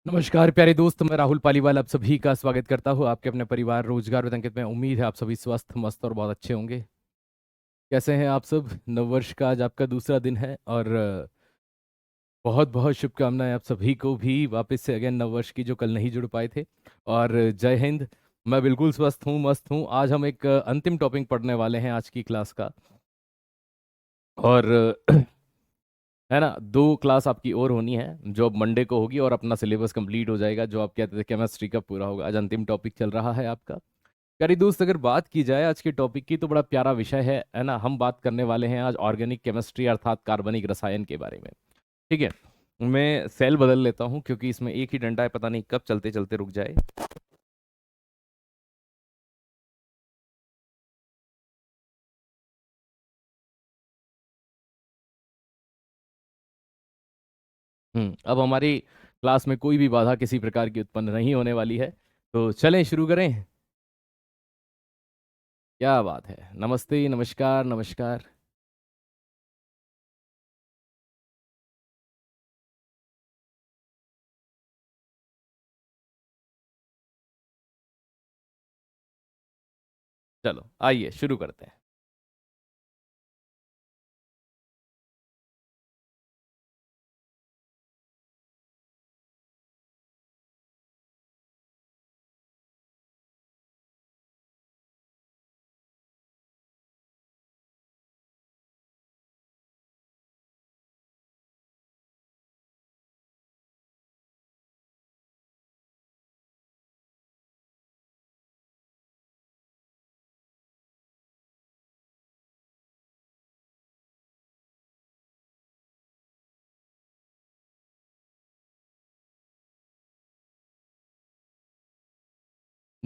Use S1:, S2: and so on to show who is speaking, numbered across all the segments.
S1: नमस्कार प्यारे दोस्त, मैं राहुल पालीवाल आप सभी का स्वागत करता हूँ आपके अपने परिवार रोजगार with अंकित में। उम्मीद है आप सभी स्वस्थ मस्त और बहुत अच्छे होंगे। कैसे हैं आप सब? नववर्ष का आज आपका दूसरा दिन है और बहुत बहुत शुभकामनाएं आप सभी को भी वापस से अगेन नववर्ष की, जो कल नहीं जुड़ पाए थे। और जय हिंद। मैं बिल्कुल स्वस्थ हूँ, मस्त हूँ। आज हम एक अंतिम टॉपिक पढ़ने वाले हैं आज की क्लास का। और है ना, दो क्लास आपकी और होनी है जो अब मंडे को होगी और अपना सिलेबस कंप्लीट हो जाएगा, जो आप कहते थे केमिस्ट्री का पूरा होगा। आज अंतिम टॉपिक चल रहा है आपका। प्यारी दोस्त, अगर बात की जाए आज के टॉपिक की तो बड़ा प्यारा विषय है ना। हम बात करने वाले हैं आज ऑर्गेनिक केमिस्ट्री अर्थात कार्बनिक रसायन के बारे में। ठीक है, मैं सेल बदल लेता हूँ क्योंकि इसमें एक ही डंडा है, पता नहीं कब चलते चलते रुक जाए। अब हमारी क्लास में कोई भी बाधा किसी प्रकार की उत्पन्न नहीं होने वाली है, तो चलें शुरू करें। क्या बात है, नमस्ते, नमस्कार, नमस्कार। चलो आइए शुरू करते हैं।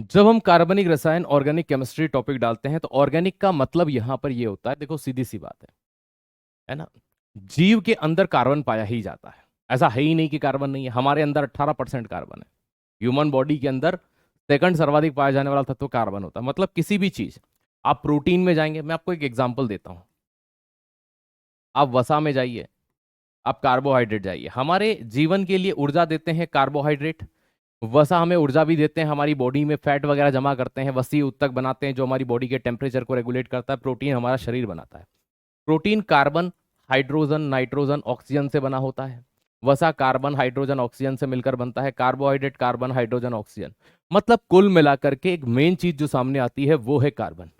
S1: जब हम कार्बनिक रसायन ऑर्गेनिक केमिस्ट्री टॉपिक डालते हैं तो ऑर्गेनिक का मतलब यहां पर ये होता है, देखो सीधी सी बात है ना। जीव के अंदर कार्बन पाया ही जाता है। ऐसा है ही नहीं कि कार्बन नहीं है। हमारे अंदर 18% कार्बन है। ह्यूमन बॉडी के अंदर सेकंड सर्वाधिक पाया जाने वाला तत्व कार्बन होता है। मतलब किसी भी चीज, आप प्रोटीन में जाएंगे, मैं आपको एक एग्जांपल देता हूं। आप वसा में जाइए, आप कार्बोहाइड्रेट जाइए। हमारे जीवन के लिए ऊर्जा देते हैं कार्बोहाइड्रेट। वसा हमें ऊर्जा भी देते हैं, हमारी बॉडी में फैट वगैरह जमा करते हैं, वसी उत्तक बनाते हैं जो हमारी बॉडी के टेम्परेचर को रेगुलेट करता है। प्रोटीन हमारा शरीर बनाता है। Protein carbon, hydrogen, nitrogen, oxygen से बना होता है। वसा कार्बन, हाइड्रोजन, ऑक्सीजन से मिलकर बनता है। Carbohydrate carbon, hydrogen, oxygen. मतलब कुल मिलाकर के एक मेन चीज जो सामने आती है वो है कार्बन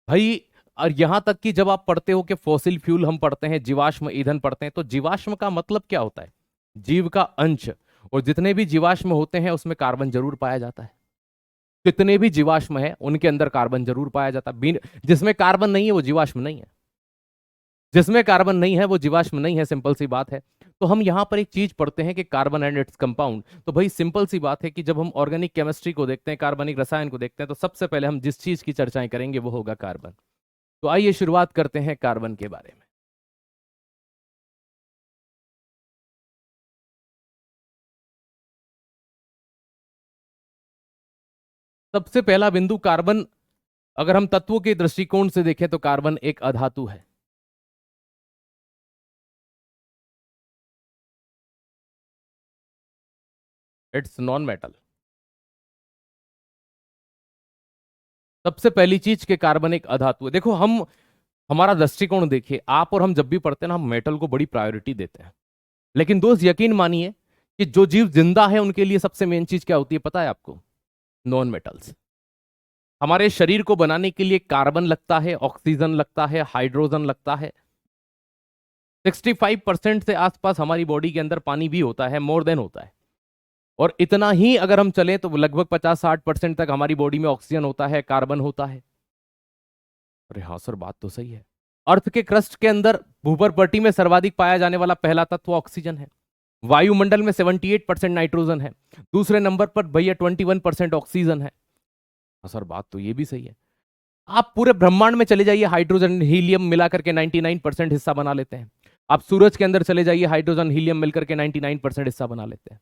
S1: भाई। और यहां तक कि जब आप पढ़ते हो कि फॉसिल फ्यूल हम पढ़ते हैं, जीवाश्म ईंधन पढ़ते हैं, तो जीवाश्म का मतलब क्या होता है? जीव का अंश। और जितने भी जीवाश्म होते हैं उसमें कार्बन जरूर पाया जाता है। कितने भी जीवाश्म है उनके अंदर कार्बन जरूर पाया जाता है। जिसमें कार्बन नहीं है वो जीवाश्म नहीं है। जिसमें कार्बन नहीं है वो जीवाश्म नहीं है, सिंपल सी बात है। तो हम यहां पर एक चीज पढ़ते हैं कि कार्बन एंड इट्स कंपाउंड। तो भाई सिंपल सी बात है कि जब हम ऑर्गेनिक केमिस्ट्री को देखते हैं, कार्बनिक रसायन को देखते हैं, तो सबसे पहले हम जिस चीज की चर्चाएं करेंगे वो होगा कार्बन। तो आइए शुरुआत करते हैं कार्बन के बारे में। सबसे पहला बिंदु कार्बन, अगर हम तत्वों के दृष्टिकोण से देखें तो कार्बन एक अधातु है। It's non metal. सबसे पहली चीज के कार्बन एक अधातु है। देखो, हम हमारा दृष्टिकोण देखिए, आप और हम जब भी पढ़ते हैं ना, हम मेटल को बड़ी प्रायोरिटी देते हैं। लेकिन दोस्त यकीन मानिए कि जो जीव जिंदा है उनके लिए सबसे मेन चीज क्या होती है पता है आपको? Non metals. हमारे शरीर को बनाने के लिए कार्बन लगता है, ऑक्सीजन लगता है, हाइड्रोजन लगता है। 65% से आसपास हमारी बॉडी के अंदर पानी भी होता है, मोर देन होता है। और इतना ही अगर हम चलें तो लगभग 50-60% तक हमारी बॉडी में ऑक्सीजन होता है, कार्बन होता है। अरे हाँ सर, बात तो सही है। अर्थ के क्रस्ट के अंदर भूपर पट्टी में सर्वाधिक पाया जाने वाला पहला तत्व ऑक्सीजन है। वायुमंडल में 78% नाइट्रोजन है। दूसरे नंबर पर भैया 21% ऑक्सीजन है। हाँ सर, बात तो ये भी सही है। आप पूरे ब्रह्मांड में चले जाइए, हाइड्रोजन हीलियम मिलाकर के 99% हिस्सा बना लेते हैं। आप सूरज के अंदर चले जाइए, हाइड्रोजन हीलियम मिलकर के 99% हिस्सा बना लेते हैं।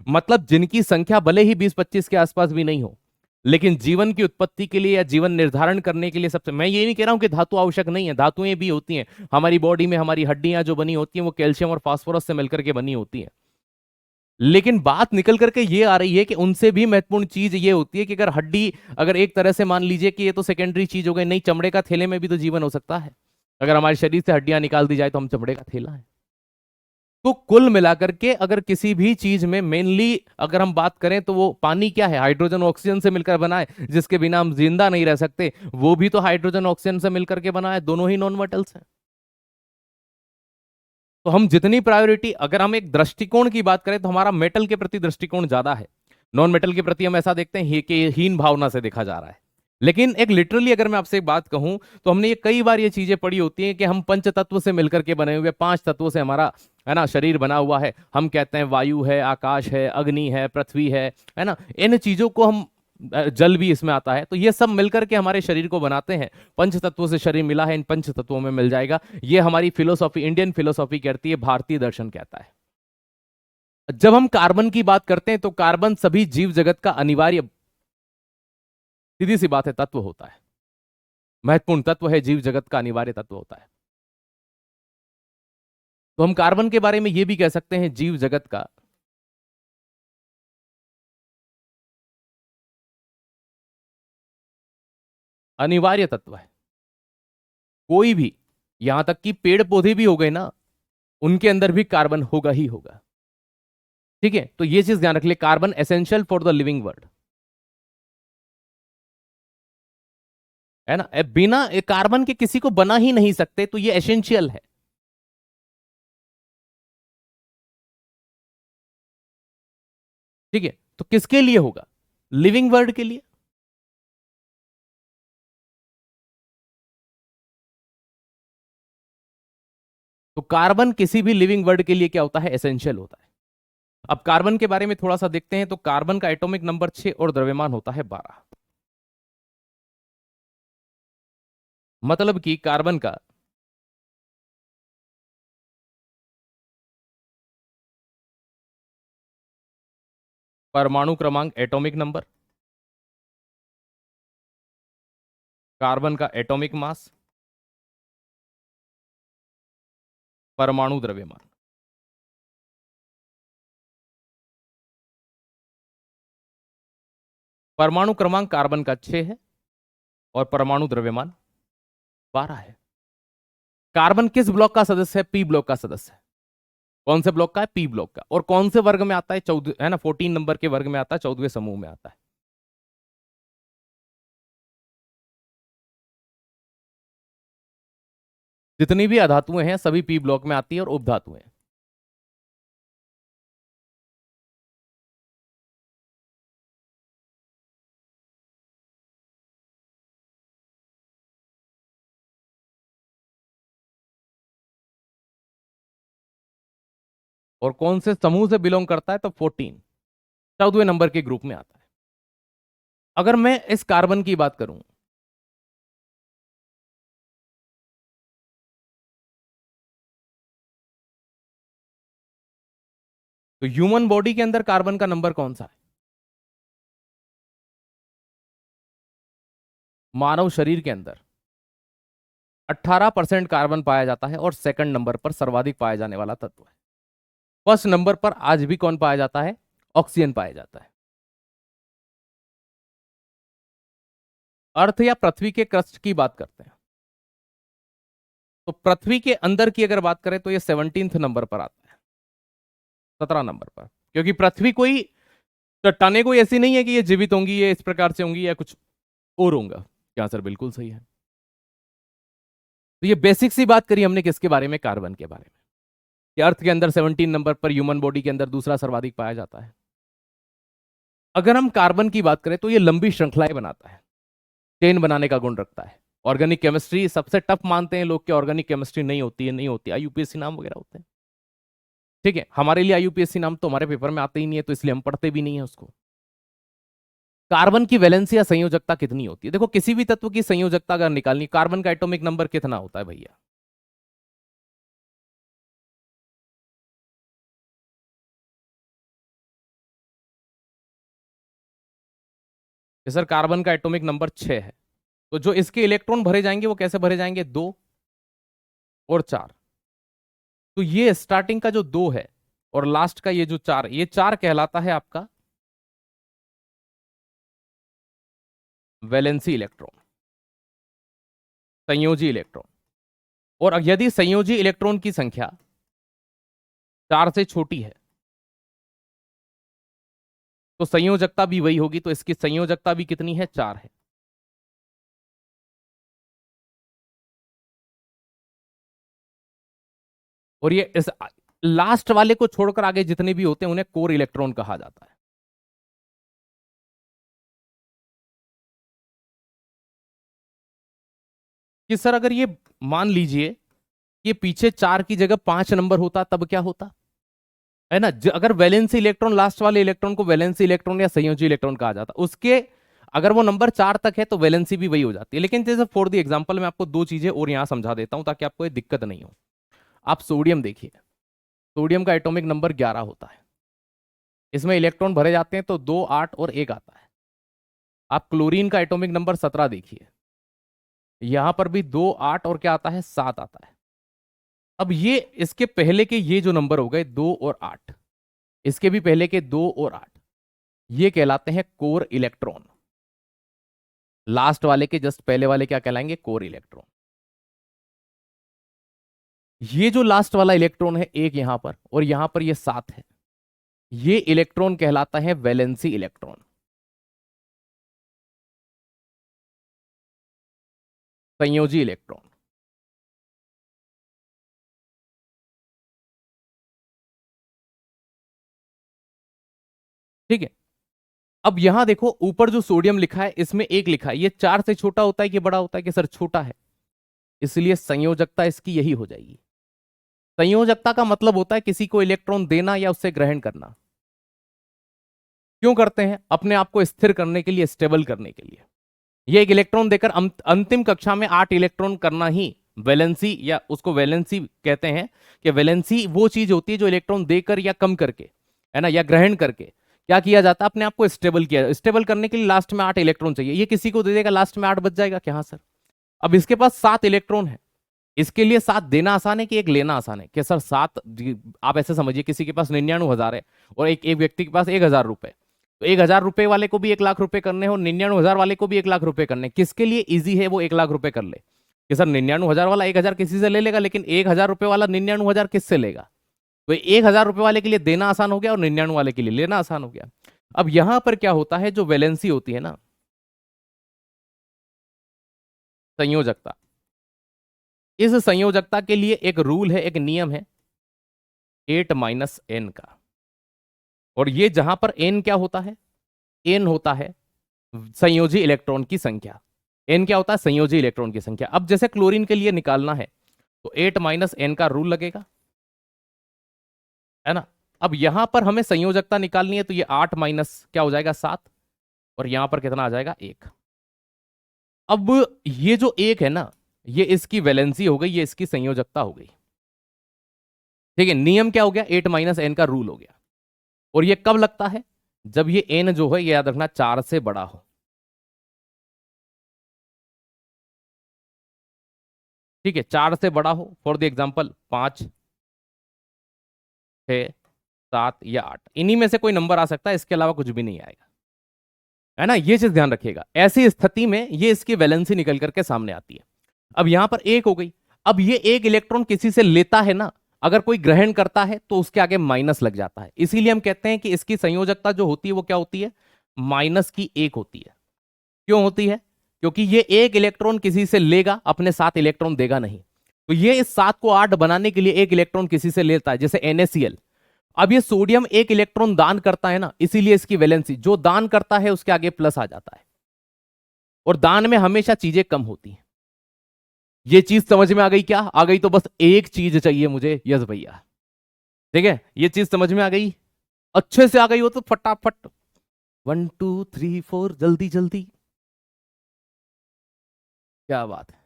S1: मतलब जिनकी संख्या भले ही 20-25 के आसपास भी नहीं हो, लेकिन जीवन की उत्पत्ति के लिए या जीवन निर्धारण करने के लिए सबसे, मैं ये नहीं कह रहा हूं कि धातु आवश्यक नहीं है, धातुएं भी होती हैं हमारी बॉडी में। हमारी हड्डियां जो बनी होती हैं वो कैल्शियम और फास्फोरस से मिलकर के बनी होती हैं। लेकिन बात निकल करके ये आ रही है कि उनसे भी महत्वपूर्ण चीज ये होती है कि अगर हड्डी, अगर एक तरह से मान लीजिए कि ये तो सेकेंडरी चीज हो गई, नहीं चमड़े का थैले में भी तो जीवन हो सकता है। अगर हमारे शरीर से हड्डियां निकाल दी जाए तो हम चमड़े का थैला है। तो कुल मिलाकर के अगर किसी भी चीज में मेनली अगर हम बात करें तो वो पानी क्या है, हाइड्रोजन ऑक्सीजन से मिलकर बना है, जिसके बिना हम जिंदा नहीं रह सकते, वो भी तो हाइड्रोजन ऑक्सीजन से मिलकर के बना है, दोनों ही नॉन मेटल्स हैं। तो हम जितनी प्रायोरिटी, अगर हम एक दृष्टिकोण की बात करें तो हमारा मेटल के प्रति दृष्टिकोण ज्यादा है, नॉन मेटल के प्रति हम ऐसा देखते हैं कि हीन भावना से देखा जा रहा है। लेकिन एक लिटरली अगर मैं आपसे एक बात कहूं तो हमने ये कई बार ये चीजें पढ़ी होती हैं कि हम पंच तत्व से मिलकर के बने हुए, पांच तत्वों से हमारा है ना शरीर बना हुआ है। हम कहते हैं वायु है, आकाश है, अग्नि है, पृथ्वी है ना, इन चीजों को हम जल भी इसमें आता है, तो ये सब मिलकर के हमारे शरीर को बनाते हैं। पंच तत्वों से शरीर मिला है, इन पंच तत्वों में मिल जाएगा। ये हमारी फिलोसॉफी, इंडियन फिलोसॉफी कहती है, भारतीय दर्शन कहता है। जब हम कार्बन की बात करते हैं तो कार्बन सभी जीव जगत का अनिवार्य, सीधी सी बात है, तत्व होता है, महत्वपूर्ण तत्व है, जीव जगत का अनिवार्य तत्व होता है। तो हम कार्बन के बारे में यह भी कह सकते हैं जीव जगत का अनिवार्य तत्व है। कोई भी, यहां तक कि पेड़ पौधे भी हो गए ना, उनके अंदर भी कार्बन होगा ही होगा। ठीक है, तो ये चीज ध्यान रख ले, carbon essential for the living world, है ना। बिना कार्बन के किसी को बना ही नहीं सकते, तो ये एसेंशियल है। ठीक है, तो किसके लिए होगा, लिविंग वर्ल्ड के लिए। तो कार्बन किसी भी लिविंग वर्ल्ड के लिए क्या होता है, एसेंशियल होता है। अब कार्बन के बारे में थोड़ा सा देखते हैं, तो कार्बन का एटॉमिक नंबर 6 और द्रव्यमान होता है 12। मतलब कि कार्बन का परमाणु क्रमांक, एटॉमिक नंबर, कार्बन का एटॉमिक मास, परमाणु द्रव्यमान। परमाणु क्रमांक कार्बन का 6 है और परमाणु द्रव्यमान 12 है। कार्बन किस ब्लॉक का सदस्य है, पी ब्लॉक का सदस्य है। कौन से ब्लॉक का है, पी ब्लॉक का। और कौन से वर्ग में आता है, 14 है ना, 14 नंबर के वर्ग में आता है, 14वें समूह में आता है। जितनी भी अधातुएं हैं सभी पी ब्लॉक में आती है, और उपधातुएं। और कौन से समूह से बिलोंग करता है, तो 14, 14वें नंबर के ग्रुप में आता है। अगर मैं इस कार्बन की बात करूं, तो ह्यूमन बॉडी के अंदर कार्बन का नंबर कौन सा है, मानव शरीर के अंदर 18% कार्बन पाया जाता है, और सेकंड नंबर पर सर्वाधिक पाया जाने वाला तत्व है। फर्स्ट नंबर पर आज भी कौन पाया जाता है, ऑक्सीजन पाया जाता है। अर्थ या पृथ्वी के क्रस्ट की बात करते हैं, तो पृथ्वी के अंदर की अगर बात करें तो ये 17th नंबर पर आता है, 17 नंबर पर। क्योंकि पृथ्वी कोई चट्टाने कोई ऐसी नहीं है कि ये जीवित होंगी, ये इस प्रकार से होंगी या कुछ और होगा। क्या सर, बिल्कुल सही है। तो ये बेसिक सी बात करी हमने किसके बारे में, कार्बन के बारे में, कि अर्थ के अंदर 17 नंबर पर, ह्यूमन बॉडी के अंदर दूसरा सर्वाधिक पाया जाता है। अगर हम कार्बन की बात करें तो ये लंबी श्रृंखलाएं बनाता है, चेन बनाने का गुण रखता है। ऑर्गेनिक केमिस्ट्री सबसे टफ मानते हैं लोग कि ऑर्गेनिक केमिस्ट्री नहीं होती है, नहीं होती, आईयूपीएससी नाम वगैरह होते हैं। ठीक है, हमारे लिए आईयूपीएससी नाम तो हमारे पेपर में आते ही नहीं है, तो इसलिए हम पढ़ते भी नहीं है उसको। कार्बन की वैलेंसी या संयोजकता कितनी होती है, देखो किसी भी तत्व की संयोजकता अगर निकालनी, कार्बन का एटॉमिक नंबर कितना होता है भैया, सर कार्बन का एटॉमिक नंबर 6 है, तो जो इसके इलेक्ट्रॉन भरे जाएंगे वो कैसे भरे जाएंगे, 2 और 4। तो ये स्टार्टिंग का जो 2 है, और लास्ट का ये जो 4, ये 4 कहलाता है आपका वैलेंसी इलेक्ट्रॉन, संयोजी इलेक्ट्रॉन। और यदि संयोजी इलेक्ट्रॉन की संख्या 4 से छोटी है तो संयोजकता भी वही होगी, तो इसकी संयोजकता भी कितनी है, 4 है। और ये इस लास्ट वाले को छोड़कर आगे जितने भी होते हैं उन्हें कोर इलेक्ट्रॉन कहा जाता है। कि सर अगर ये मान लीजिए कि पीछे 4 की जगह 5 नंबर होता तब क्या होता, है ना। अगर वैलेंसी इलेक्ट्रॉन, लास्ट वाले इलेक्ट्रॉन को वैलेंसी इलेक्ट्रॉन या संयोजी इलेक्ट्रॉन कहा जाता, उसके अगर वो नंबर 4 तक है तो वैलेंसी भी वही हो जाती है। लेकिन जैसे फॉर द एग्जांपल मैं आपको 2 चीजें और यहां समझा देता हूं ताकि आपको ये दिक्कत नहीं हो। आप सोडियम देखिए, सोडियम का एटॉमिक नंबर 11 होता है, इसमें इलेक्ट्रॉन भरे जाते हैं तो 2, 8 और 1 आता है। आप क्लोरीन का एटॉमिक नंबर 17 देखिए, यहां पर भी 2, 8 और क्या आता है, 7 आता है। अब ये इसके पहले के ये जो नंबर हो गए 2 और 8, इसके भी पहले के 2 और 8, ये कहलाते हैं कोर इलेक्ट्रॉन। लास्ट वाले के जस्ट पहले वाले क्या कहलाएंगे, कोर इलेक्ट्रॉन। ये जो लास्ट वाला इलेक्ट्रॉन है एक यहां पर और यहां पर ये 7 है, ये इलेक्ट्रॉन कहलाता है वैलेंसी इलेक्ट्रॉन, संयोजी इलेक्ट्रॉन। ठीक है। अब यहां देखो ऊपर जो सोडियम लिखा है इसमें 1 लिखा है, ये 4 से छोटा होता है कि बड़ा होता है, कि सर छोटा है, इसलिए संयोजकता इसकी यही हो जाएगी। संयोजकता का मतलब होता है किसी को इलेक्ट्रॉन देना या उससे ग्रहण करना। क्यों करते हैं, अपने आप को स्थिर करने के लिए, स्टेबल करने के लिए। ये एक इलेक्ट्रॉन देकर अंतिम कक्षा में 8 इलेक्ट्रॉन करना ही वैलेंसी, या उसको वैलेंसी कहते हैं। कि वैलेंसी वो चीज होती है जो इलेक्ट्रॉन देकर या कम करके, है ना, या ग्रहण करके क्या किया जाता है, अपने आप को स्टेबल किया। स्टेबल करने के लिए लास्ट में 8 इलेक्ट्रॉन चाहिए। ये किसी को दे देगा लास्ट में 8 बच जाएगा क्या, हाँ सर। अब इसके पास 7 इलेक्ट्रॉन है, इसके लिए 7 देना आसान है कि एक लेना आसान है, कि सर 7, आप ऐसे समझिए किसी के पास 99,000 है और एक व्यक्ति के पास 1,000 रुपए, तो 1,000 रुपए वाले को भी 1,00,000 रुपए करने हो, 99,000 वाले को भी 1,00,000 रुपए करने, किसके लिए इजी है वो 1,00,000 रुपए कर ले। कि सर 99,000 वाला 1,000 किसी से ले लेगा, लेकिन 1,000 रुपए वाला 99,000 किससे लेगा। तो 1,000 रुपए वाले के लिए देना आसान हो गया और 99 वाले के लिए लेना आसान हो गया। अब यहां पर क्या होता है, जो वैलेंसी होती है ना, संयोजकता, इस संयोजकता के लिए एक रूल है, एक नियम है 8 - n का। और ये जहां पर n क्या होता है, n होता है संयोजी इलेक्ट्रॉन की संख्या। n क्या होता है, संयोजी इलेक्ट्रॉन की संख्या। अब जैसे क्लोरीन के लिए निकालना है तो 8 - n का रूल लगेगा, है ना। अब यहां पर हमें संयोजकता निकालनी है तो ये 8 माइनस क्या हो जाएगा, 7, और यहां पर कितना आ जाएगा, 1। अब ये जो 1 है ना, ये इसकी वैलेंसी हो गई, ये इसकी संयोजकता हो गई। ठीक है, नियम क्या हो गया, 8 - n का रूल हो गया। और ये कब लगता है, जब ये n जो है, ये याद रखना 4 से बड़ा हो। ठीक है, 4 से बड़ा हो, फॉर द एग्जाम्पल 5, 6, 7 या 8, इन्हीं में से कोई नंबर आ सकता है, इसके अलावा कुछ भी नहीं आएगा, है ना। ये चीज ध्यान रखिएगा। ऐसी स्थिति में ये इसकी वैलेंसी निकल करके सामने आती है। अब यहां पर 1 हो गई। अब ये 1 इलेक्ट्रॉन किसी से लेता है ना, अगर कोई ग्रहण करता है तो उसके आगे माइनस लग जाता है। इसीलिए हम कहते हैं कि इसकी संयोजकता जो होती है वो क्या होती है, -1 होती है। क्यों होती है, क्योंकि ये 1 इलेक्ट्रॉन किसी से लेगा, अपने 7 इलेक्ट्रॉन देगा नहीं। तो ये इस 7 को 8 बनाने के लिए 1 इलेक्ट्रॉन किसी से लेता है, जैसे NaCl। अब ये सोडियम 1 इलेक्ट्रॉन दान करता है ना, इसीलिए इसकी वैलेंसी, जो दान करता है उसके आगे प्लस आ जाता है। और दान में हमेशा चीजें कम होती हैं। ये चीज समझ में आ गई क्या, आ गई तो बस एक चीज चाहिए मुझे, यस भैया। ठीक है, ये चीज समझ में आ गई, अच्छे से आ गई हो तो फटाफट 1 2 3 4 जल्दी जल्दी। क्या बात है,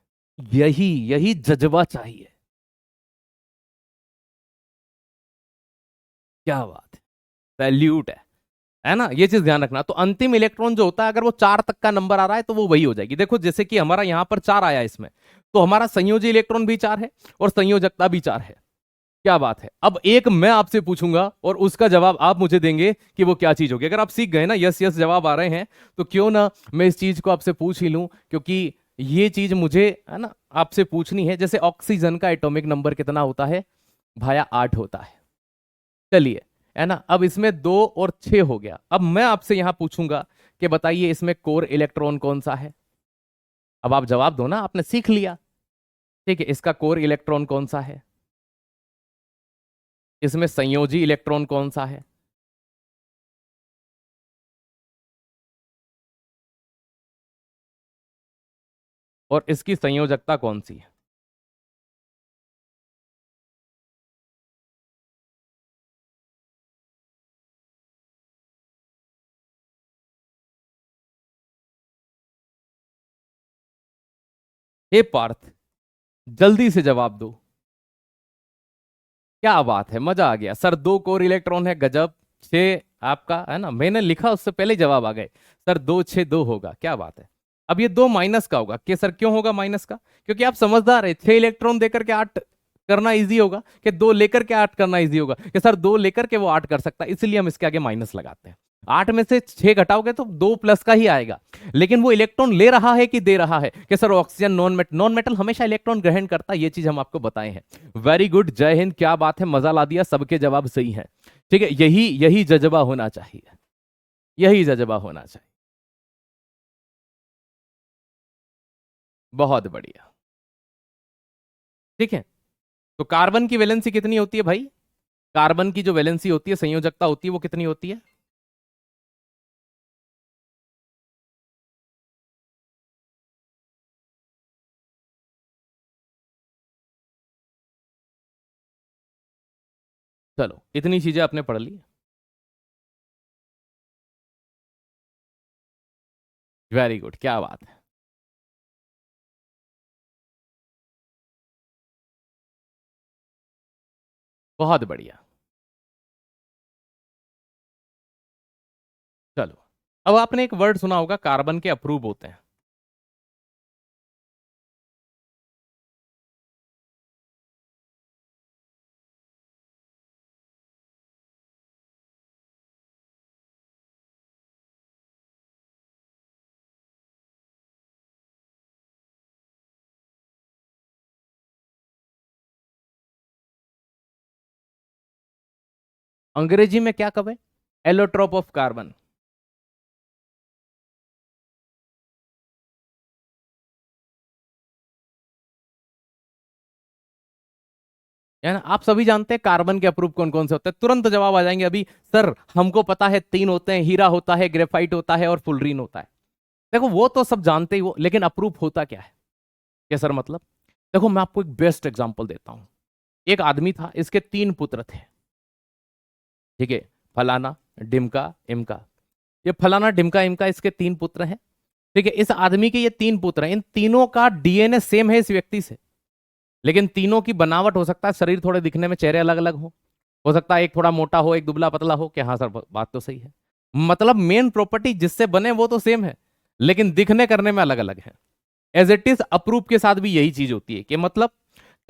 S1: यही यही जज्बा चाहिए। क्या बात है, सैल्यूट है ना। ये चीज ध्यान रखना। तो अंतिम इलेक्ट्रॉन जो होता है, अगर वो 4 तक का नंबर आ रहा है तो वो वही हो जाएगी। देखो जैसे कि हमारा यहां पर 4 आया इसमें, तो हमारा संयोजी इलेक्ट्रॉन भी 4 है और संयोजकता भी 4 है। क्या बात है। अब एक मैं आपसे पूछूंगा और उसका जवाब आप मुझे देंगे कि वो क्या चीज होगी। अगर आप सीख गए ना, यस यस जवाब आ रहे हैं, तो क्यों ना मैं इस चीज को आपसे पूछ ही लूं, क्योंकि ये चीज मुझे है ना आपसे पूछनी है। जैसे ऑक्सीजन का एटॉमिक नंबर कितना होता है भाया? 8 होता है। चलिए, है ना, अब इसमें 2 और 6 हो गया। अब मैं आपसे यहां पूछूंगा कि बताइए इसमें कोर इलेक्ट्रॉन कौन सा है। अब आप जवाब दो ना, आपने सीख लिया। ठीक है, इसका कोर इलेक्ट्रॉन कौन सा है? इसमें संयोजी इलेक्ट्रॉन कौन सा है? और इसकी संयोजकता कौन सी है? हे पार्थ, जल्दी से जवाब दो। क्या बात है, मजा आ गया सर। 2 कोर इलेक्ट्रॉन है, गजब। 6 आपका है ना, मैंने लिखा उससे पहले जवाब आ गए। सर 2 6 2 होगा, क्या बात है। अब ये 2 माइनस का होगा कि सर, क्यों होगा माइनस का? क्योंकि आप समझदार है, 6 इलेक्ट्रॉन देकर के 8 करना इजी होगा कि 2 लेकर के 8 करना इजी होगा कि सर 2 लेकर के वो 8 कर सकता है, इसलिए हम इसके आगे माइनस लगाते हैं। 8 में से 6 घटाओगे तो 2 प्लस का ही आएगा। लेकिन वो इलेक्ट्रॉन ले रहा है कि दे रहा है? कि सर ऑक्सीजन नॉन मेटल हमेशा इलेक्ट्रॉन ग्रहण करता है, ये चीज हम आपको बताए हैं। वेरी गुड, जय हिंद, क्या बात है, मजा ला दिया, सबके जवाब सही है। ठीक है, यही यही जज्बा होना चाहिए, यही जज्बा होना चाहिए। बहुत बढ़िया। ठीक है, तो कार्बन की वैलेंसी कितनी होती है भाई? कार्बन की जो वैलेंसी होती है, संयोजकता होती है, वो कितनी होती है? चलो, इतनी चीजें आपने पढ़ ली। वेरी गुड, क्या बात है। बहुत बढ़िया। चलो, अब आपने एक वर्ड सुना होगा, कार्बन के अप्रूव होते हैं। अंग्रेजी में क्या कहें? Allotrope of carbon. है ना, आप सभी जानते हैं कार्बन के अप्रूव कौन कौन से होते हैं, तुरंत जवाब आ जाएंगे अभी। सर हमको पता है 3 होते हैं, हीरा होता है, ग्रेफाइट होता है और फुलरीन होता है। देखो वो तो सब जानते ही हो, लेकिन अप्रूव होता क्या है? क्या सर मतलब? देखो मैं आपको एक बेस्ट एग्जांपल देता हूं। एक आदमी था, इसके 3 पुत्र थे। ठीक है, फलाना, डिमका, इमका। ये फलाना, डिमका, इमका इसके 3 पुत्र हैं। ठीक है, इस आदमी के ये 3 पुत्र हैं, इन तीनों का डीएनए सेम है इस व्यक्ति से। लेकिन तीनों की बनावट, हो सकता है शरीर थोड़े दिखने में, चेहरे अलग अलग हो सकता है एक थोड़ा मोटा हो, एक दुबला पतला हो। क्या हाँ सर, बात तो सही है। मतलब मेन प्रॉपर्टी जिससे बने वो तो सेम है, लेकिन दिखने करने में अलग अलग है। एज इट इज अप्रूव के साथ भी यही चीज होती है कि मतलब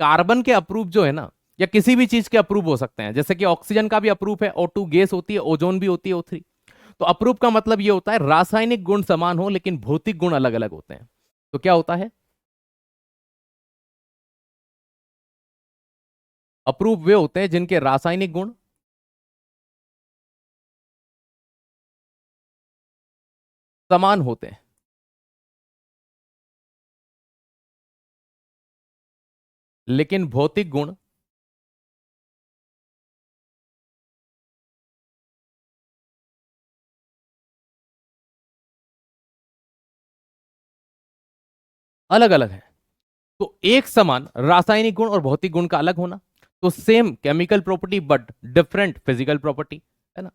S1: कार्बन के अप्रूव जो है ना, या किसी भी चीज के अप्रूव हो सकते हैं। जैसे कि ऑक्सीजन का भी अप्रूव है, O2 गैस होती है, ओजोन भी होती है, O3। तो अप्रूव का मतलब ये होता है रासायनिक गुण समान हो लेकिन भौतिक गुण अलग अलग होते हैं। तो क्या होता है? अप्रूव वे होते हैं जिनके रासायनिक गुण समान होते हैं, लेकिन भौतिक गुण अलग अलग है। तो एक समान रासायनिक गुण और भौतिक गुण का अलग होना, तो same chemical property but different physical property, है ना।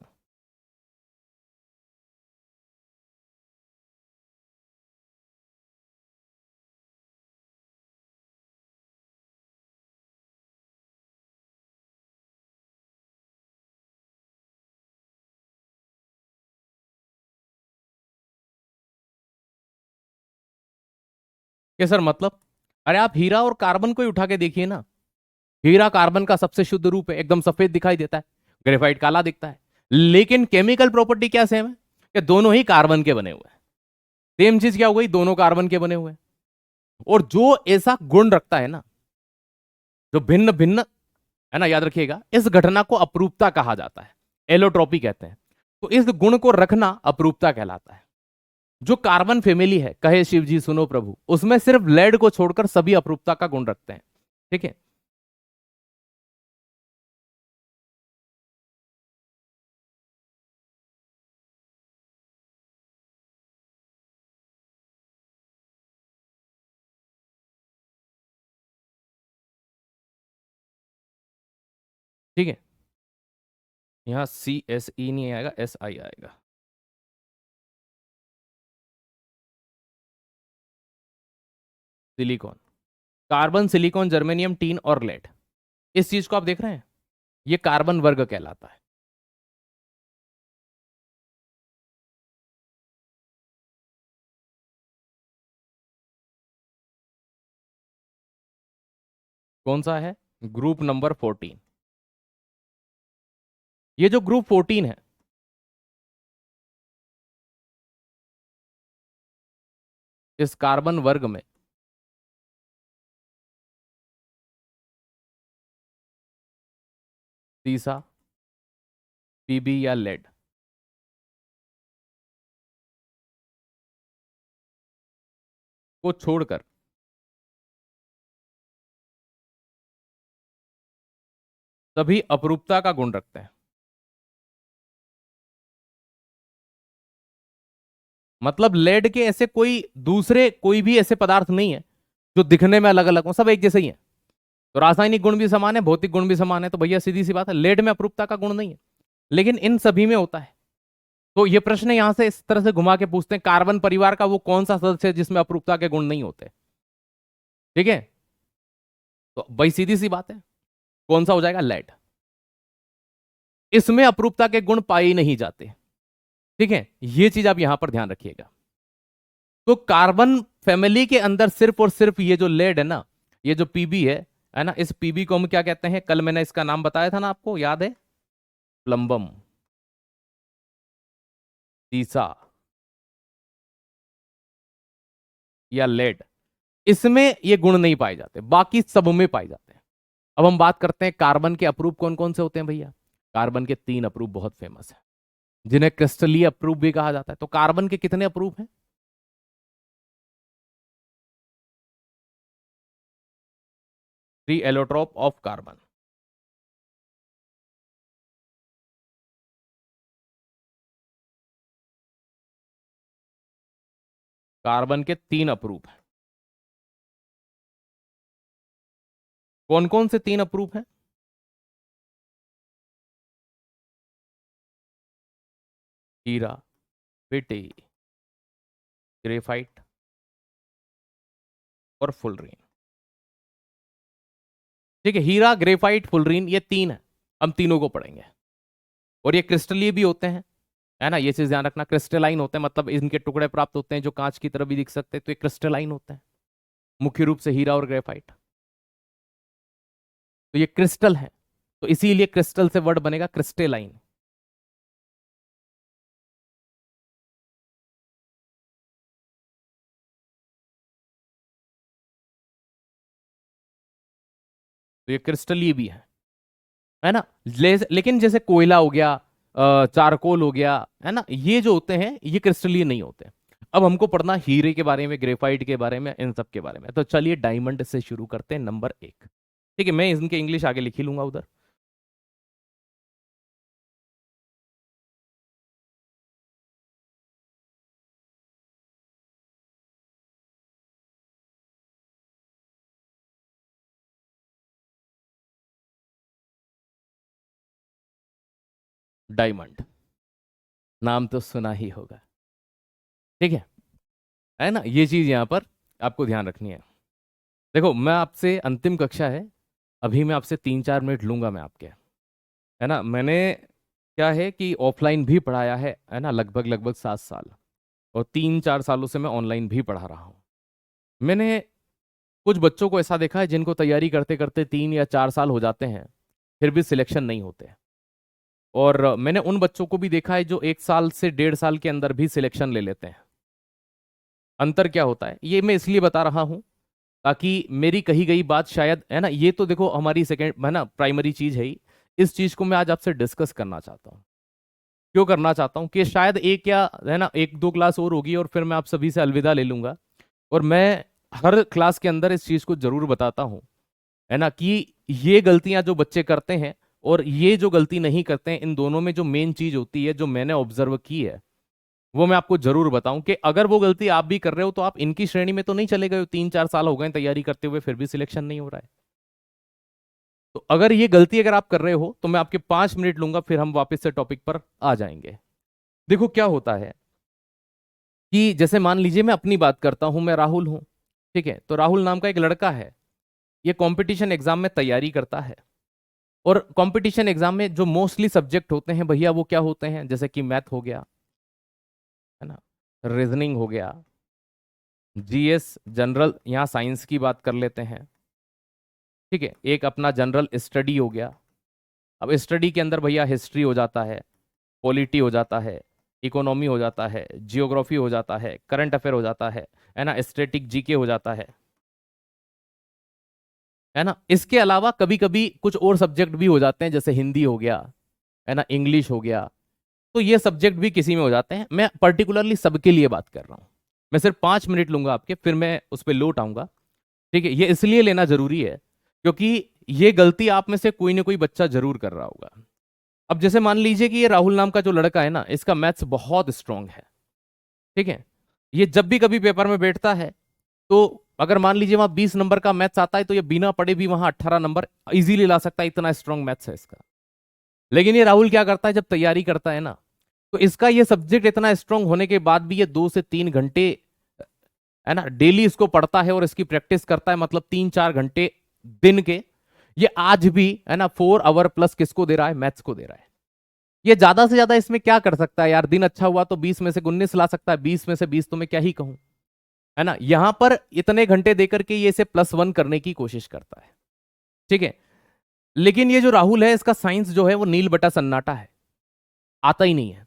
S1: ये सर मतलब, अरे आप हीरा और कार्बन को ही उठा के देखिए ना। हीरा कार्बन का सबसे शुद्ध रूप है, एकदम सफेद दिखाई देता है, ग्रेफाइट काला दिखता है। लेकिन केमिकल प्रॉपर्टी क्या सेम है कि दोनों ही कार्बन के बने हुए हैं। सेम चीज क्या हो गई, दोनों कार्बन के बने हुए हैं। और जो ऐसा गुण रखता है ना, जो भिन्न भिन्न, है ना, याद रखिएगा, इस घटना को अपरूपता कहा जाता है, एलोट्रॉपी कहते हैं। तो इस गुण को रखना अपरूपता कहलाता है। जो कार्बन फैमिली है, कहे शिव जी सुनो प्रभु, उसमें सिर्फ लेड को छोड़कर सभी अपरूपता का गुण रखते हैं। ठीक है। ठीक है, यहां CSE नहीं आएगा, SI आएगा। Silicon, carbon, silicon, germanium, tin और लेड, इस चीज को आप देख रहे हैं, ये कार्बन वर्ग कहलाता है। कौन सा है? Group number 14। ये जो ग्रुप 14 है, इस कार्बन वर्ग में सीसा, पीबी या लेड को छोड़कर सभी अपरूपता का गुण रखते हैं। मतलब लेड के ऐसे कोई दूसरे, कोई भी ऐसे पदार्थ नहीं है जो दिखने में अलग अलग हो, सब एक जैसे ही है। तो रासायनिक गुण भी समान है, भौतिक गुण भी समान है, तो भैया सीधी सी बात है, लेड में अपरूपता का गुण नहीं है, लेकिन इन सभी में होता है। तो ये प्रश्न यहां से इस तरह से घुमा के पूछते हैं, कार्बन परिवार का वो कौन सा सदस्य है जिसमें अपरूपता के गुण नहीं होते? ठीक है, तो भाई सीधी सी बात है, कौन सा हो जाएगा? लेड। इसमें अपरूपता के गुण पाए ही नहीं जाते। ठीक है, ये चीज आप यहां पर ध्यान रखिएगा। तो कार्बन फैमिली के अंदर सिर्फ और सिर्फ ये जो लेड है ना, ये जो पीबी है ना, इस पीबी को हम क्या कहते हैं? कल मैंने इसका नाम बताया था ना, आपको याद है? प्लम्बम, सीसा या लेड, इसमें ये गुण नहीं पाए जाते, बाकी सब में पाए जाते हैं। अब हम बात करते हैं कार्बन के अप्रूप कौन कौन से होते हैं भैया। कार्बन के 3 अप्रूप बहुत फेमस है, जिन्हें क्रिस्टलीय अप्रूप भी कहा जाता है। तो कार्बन के कितने अप्रूप हैं? 3 एलोट्रोप ऑफ कार्बन। कार्बन के 3 अप्रूप हैं। कौन कौन से 3 अप्रूप हैं? हीरा, बेटे, ग्रेफाइट और फुलरीन। ठीक है, हीरा, ग्रेफाइट, फुलरीन, ये 3 है, हम तीनों को पढ़ेंगे। और ये क्रिस्टलीय भी होते हैं, है ना, ये चीज ध्यान रखना। क्रिस्टलाइन होते हैं, मतलब इनके टुकड़े प्राप्त होते हैं जो कांच की तरह भी दिख सकते हैं, तो ये क्रिस्टलाइन होते हैं, मुख्य रूप से हीरा और ग्रेफाइट। तो ये क्रिस्टल है, तो इसीलिए क्रिस्टल से वर्ड बनेगा क्रिस्टेलाइन। तो ये क्रिस्टलीय भी है ना। लेकिन जैसे कोयला हो गया, चारकोल हो गया, है ना, ये जो होते हैं ये क्रिस्टलीय नहीं होते। अब हमको पढ़ना हीरे के बारे में, ग्रेफाइट के बारे में, इन सब के बारे में। तो चलिए डायमंड से शुरू करते हैं, नंबर 1। ठीक है, मैं इनके इंग्लिश आगे लिख ही लूंगा उधर। डायमंड, नाम तो सुना ही होगा। ठीक है ना, ये चीज यहां पर आपको ध्यान रखनी है। देखो, मैं आपसे, अंतिम कक्षा है, अभी मैं आपसे 3-4 मिनट लूंगा मैं आपके, है ना। मैंने क्या है कि ऑफलाइन भी पढ़ाया है ना, लगभग लगभग 7 साल, और 3-4 सालों से मैं ऑनलाइन भी पढ़ा रहा हूँ। मैंने कुछ बच्चों को ऐसा देखा है जिनको तैयारी करते करते 3 या 4 साल हो जाते हैं, फिर भी सिलेक्शन नहीं होते। और मैंने उन बच्चों को भी देखा है जो 1 साल से 1.5 साल के अंदर भी सिलेक्शन ले लेते हैं। अंतर क्या होता है ये मैं इसलिए बता रहा हूं ताकि मेरी कही गई बात शायद, है ना, ये तो देखो हमारी सेकेंड, है ना, प्राइमरी चीज है ही। इस चीज को मैं आज आपसे डिस्कस करना चाहता हूँ। क्यों करना चाहता हूँ कि शायद एक या, है ना, 1-2 क्लास और होगी और फिर मैं आप सभी से अलविदा ले लूंगा। और मैं हर क्लास के अंदर इस चीज को जरूर बताता हूँ, है ना, कि ये गलतियां जो बच्चे करते हैं और ये जो गलती नहीं करते हैं, इन दोनों में जो मेन चीज होती है जो मैंने ऑब्जर्व की है वो मैं आपको जरूर बताऊं कि अगर वो गलती आप भी कर रहे हो तो आप इनकी श्रेणी में तो नहीं चले गए हो। 3-4 साल हो गए तैयारी करते हुए फिर भी सिलेक्शन नहीं हो रहा है। तो अगर ये गलती अगर आप कर रहे हो तो मैं आपके 5 मिनट लूंगा, फिर हम वापस से टॉपिक पर आ जाएंगे। देखो क्या होता है कि जैसे मान लीजिए मैं अपनी बात करता हूं, मैं राहुल हूं, ठीक है। तो राहुल नाम का एक लड़का है, ये कंपटीशन एग्जाम में तैयारी करता है। और कंपटीशन एग्जाम में जो मोस्टली सब्जेक्ट होते हैं भैया वो क्या होते हैं, जैसे कि मैथ हो गया, है ना, रीजनिंग हो गया, जीएस जनरल, यहाँ साइंस की बात कर लेते हैं, ठीक है, एक अपना जनरल स्टडी हो गया। अब स्टडी के अंदर भैया हिस्ट्री हो जाता है, पॉलिटी हो जाता है, इकोनॉमी हो जाता है, जियोग्राफी हो जाता है, करंट अफेयर हो जाता है ना, स्टैटिक जीके हो जाता है ना। इसके अलावा कभी कभी कुछ और सब्जेक्ट भी हो जाते हैं, जैसे हिंदी हो गया, है ना, इंग्लिश हो गया। तो ये सब्जेक्ट भी किसी में हो जाते हैं। मैं पर्टिकुलरली सबके लिए बात कर रहा हूं। मैं सिर्फ 5 मिनट लूंगा आपके, फिर मैं उस पर लौट आऊंगा, ठीक है। ये इसलिए लेना जरूरी है क्योंकि ये गलती आप में से कोई ना कोई बच्चा जरूर कर रहा होगा। अब जैसे मान लीजिए कि ये राहुल नाम का जो लड़का है ना, इसका मैथ्स बहुत स्ट्रांग है, ठीक है। ये जब भी कभी पेपर में बैठता है तो अगर मान लीजिए वहां 20 नंबर का मैथ्स आता है तो ये बिना पढ़े भी वहां 18 नंबर इजीली ला सकता है, इतना स्ट्रांग मैथ्स है इसका। लेकिन ये राहुल क्या करता है जब तैयारी करता है ना, तो इसका ये सब्जेक्ट इतना स्ट्रांग होने के बाद भी ये 2 से 3 घंटे, है ना, डेली इसको पढ़ता है और इसकी प्रैक्टिस करता है, मतलब 3-4 घंटे दिन के। ये आज भी, है ना, 4 आवर प्लस किसको दे रहा है, मैथ्स को दे रहा है। ये ज्यादा से ज्यादा इसमें क्या कर सकता है यार, दिन अच्छा हुआ तो 20 में से 19 ला सकता है, 20 में से 20 तो मैं क्या ही कहूं, है ना। यहां पर इतने घंटे देकर के ये इसे +1 करने की कोशिश करता है, ठीक है। लेकिन ये जो राहुल है इसका साइंस जो है वो नील बटा सन्नाटा है, आता ही नहीं है।